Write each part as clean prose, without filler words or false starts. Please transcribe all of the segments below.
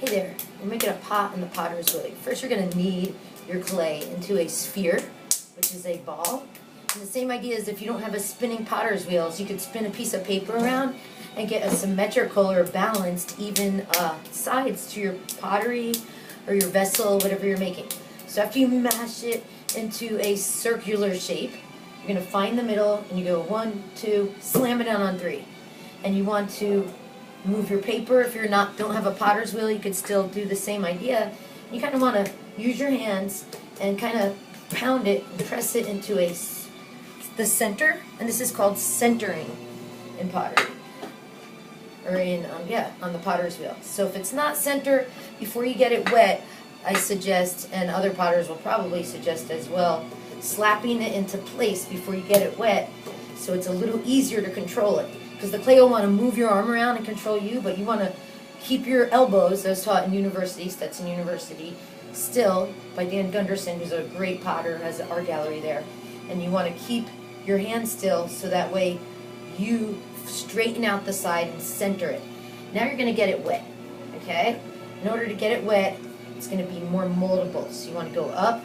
Hey there, we're making a pot in the potter's wheel. First you're going to knead your clay into a sphere, which is a ball. And the same idea is if you don't have a spinning potter's wheels, you could spin a piece of paper around and get a symmetrical or balanced even sides to your pottery or your vessel, whatever you're making. So after you mash it into a circular shape, you're going to find the middle and you go 1, 2, slam it down on 3. And you want to move your paper. If you're don't have a potter's wheel, you could still do the same idea. You kind of want to use your hands and kind of pound it and press it into the center, and this is called centering in pottery, or in on the potter's wheel. So if it's not center, before you get it wet, I suggest, and other potters will probably suggest as well, slapping it into place before you get it wet, so it's a little easier to control it. Because the clay will want to move your arm around and control you, but you want to keep your elbows, as taught in university, Stetson University, still by Dan Gunderson, who's a great potter, has an art gallery there. And you want to keep your hand still so that way you straighten out the side and center it. Now you're going to get it wet, okay? In order to get it wet, it's going to be more moldable. So you want to go up,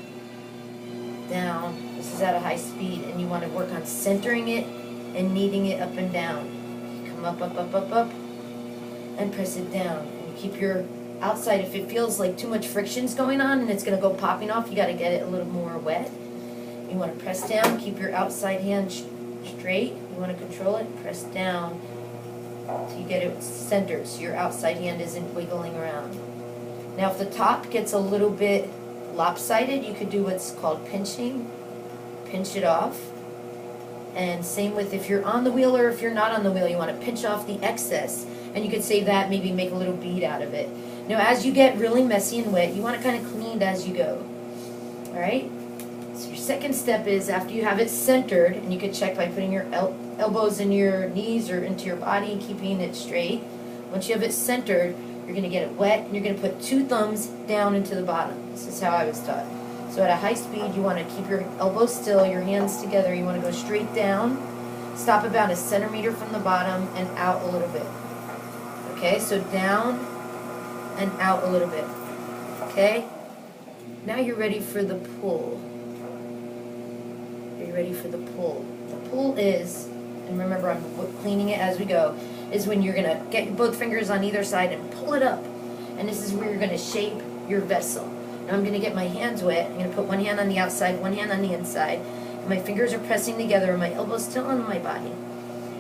down, this is at a high speed, and you want to work on centering it and kneading it up and down. Up, up, up, up, up, and press it down. And keep your outside, if it feels like too much friction's going on and it's going to go popping off, you got to get it a little more wet. You want to press down, keep your outside hand straight. You want to control it, press down till you get it centered so your outside hand isn't wiggling around. Now if the top gets a little bit lopsided, you could do what's called pinching. Pinch it off. And same with if you're on the wheel or if you're not on the wheel, you want to pinch off the excess. And you could save that, maybe make a little bead out of it. Now as you get really messy and wet, you want to kind of clean it as you go. Alright? So your second step is after you have it centered, and you could check by putting your elbows in your knees or into your body and keeping it straight. Once you have it centered, you're going to get it wet and you're going to put 2 thumbs down into the bottom. This is how I was taught. So at a high speed, you want to keep your elbows still, your hands together. You want to go straight down, stop about a centimeter from the bottom, and out a little bit. Okay, so down and out a little bit. Okay? Now you're ready for the pull. Are you ready for the pull? The pull is, and remember I'm cleaning it as we go, is when you're going to get both fingers on either side and pull it up. And this is where you're going to shape your vessel. Now I'm going to get my hands wet. I'm going to put one hand on the outside, one hand on the inside. And my fingers are pressing together and my elbow's still on my body.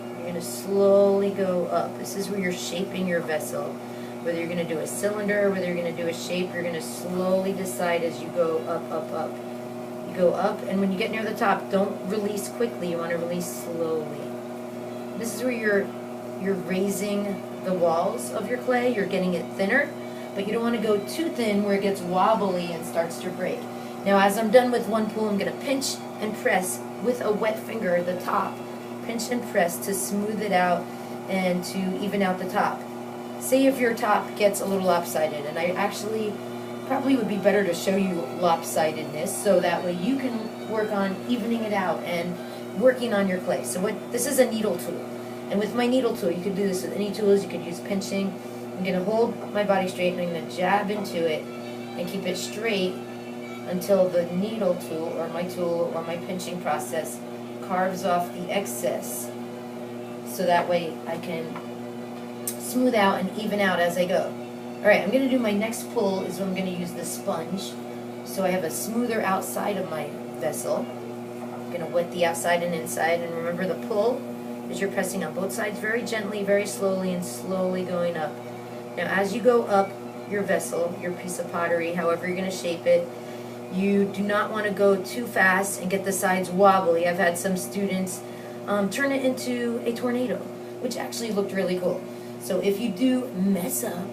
You're going to slowly go up. This is where you're shaping your vessel. Whether you're going to do a cylinder, whether you're going to do a shape, you're going to slowly decide as you go up, up, up. You go up, and when you get near the top, don't release quickly. You want to release slowly. This is where you're raising the walls of your clay. You're getting it thinner. But you don't want to go too thin where it gets wobbly and starts to break. Now as I'm done with one pull, I'm going to pinch and press with a wet finger the top. Pinch and press to smooth it out and to even out the top. Say if your top gets a little lopsided, and I actually probably would be better to show you lopsidedness so that way you can work on evening it out and working on your clay. So this is a needle tool. And with my needle tool, you could do this with any tools. You could use pinching. I'm going to hold my body straight and I'm going to jab into it and keep it straight until the needle tool or my pinching process carves off the excess. So that way I can smooth out and even out as I go. Alright, I'm going to do my next pull is when I'm going to use the sponge. So I have a smoother outside of my vessel. I'm going to wet the outside and inside, and remember the pull is you're pressing on both sides very gently, very slowly, and slowly going up. Now as you go up your vessel, your piece of pottery, however you're going to shape it, you do not want to go too fast and get the sides wobbly. I've had some students turn it into a tornado, which actually looked really cool. So if you do mess up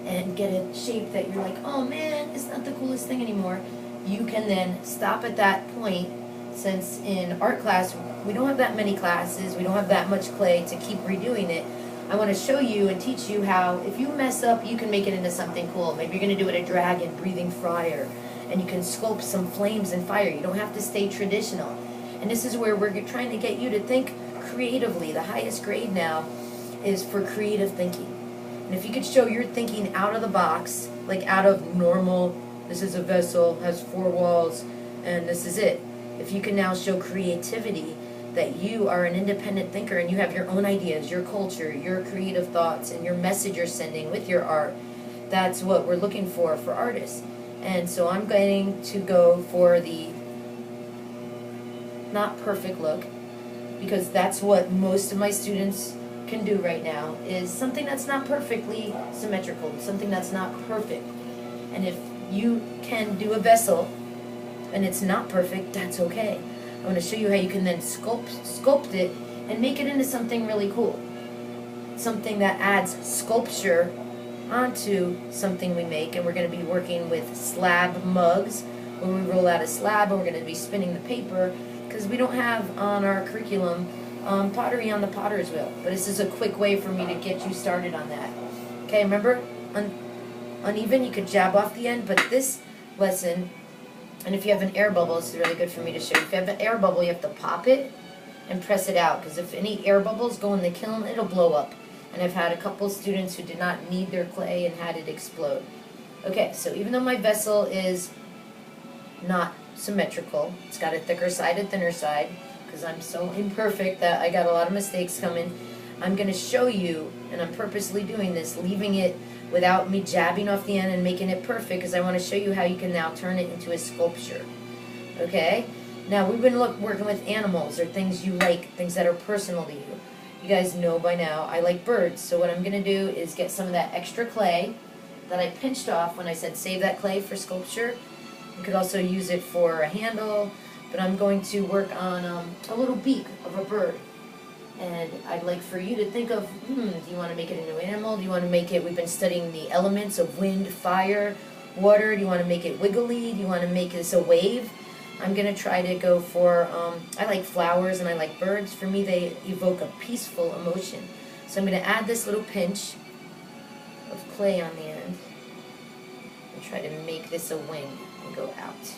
and get a shape that you're like, oh man, it's not the coolest thing anymore, you can then stop at that point. Since in art class, we don't have that many classes, we don't have that much clay to keep redoing it, I want to show you and teach you how, if you mess up, you can make it into something cool. Maybe you're going to do it a dragon, breathing fryer, and you can sculpt some flames and fire. You don't have to stay traditional. And this is where we're trying to get you to think creatively. The highest grade now is for creative thinking. And if you could show you're thinking out of the box, like out of normal, this is a vessel, has 4 walls, and this is it. If you can now show creativity, that you are an independent thinker and you have your own ideas, your culture, your creative thoughts, and your message you're sending with your art, that's what we're looking for artists. And so I'm going to go for the not perfect look, because that's what most of my students can do right now, is something that's not perfectly symmetrical, something that's not perfect. And if you can do a vessel and it's not perfect, that's okay. I want to show you how you can then sculpt it and make it into something really cool. Something that adds sculpture onto something we make. And we're going to be working with slab mugs. When we roll out a slab, and we're going to be spinning the paper, because we don't have on our curriculum pottery on the potter's wheel. But this is a quick way for me to get you started on that. Okay, remember, uneven, you could jab off the end, but this lesson, and if you have an air bubble, it's really good for me to show you. If you have an air bubble, you have to pop it and press it out, because if any air bubbles go in the kiln, it'll blow up. And I've had a couple students who did not knead their clay and had it explode. Okay, so even though my vessel is not symmetrical, it's got a thicker side, a thinner side, because I'm so imperfect that I got a lot of mistakes coming, I'm going to show you, and I'm purposely doing this, leaving it without me jabbing off the end and making it perfect, because I want to show you how you can now turn it into a sculpture. Okay? Now, we've been working with animals, or things you like, things that are personal to you. You guys know by now I like birds, so what I'm going to do is get some of that extra clay that I pinched off when I said save that clay for sculpture. You could also use it for a handle, but I'm going to work on a little beak of a bird. And I'd like for you to think of, do you want to make it into an animal? Do you want to make it, we've been studying the elements of wind, fire, water. Do you want to make it wiggly? Do you want to make this a wave? I'm going to try to go for, I like flowers and I like birds. For me, they evoke a peaceful emotion. So I'm going to add this little pinch of clay on the end and try to make this a wing and go out.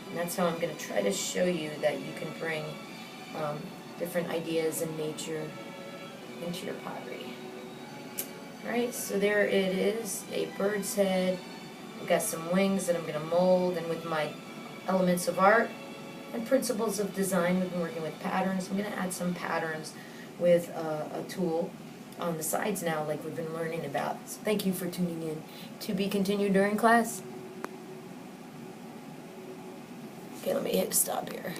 And that's how I'm going to try to show you that you can bring different ideas in nature into your pottery. Alright, so there it is, a bird's head. I've got some wings that I'm going to mold, and with my elements of art and principles of design, we've been working with patterns. I'm going to add some patterns with a tool on the sides now, like we've been learning about. So thank you for tuning in. To be continued during class. Okay, let me hit stop here.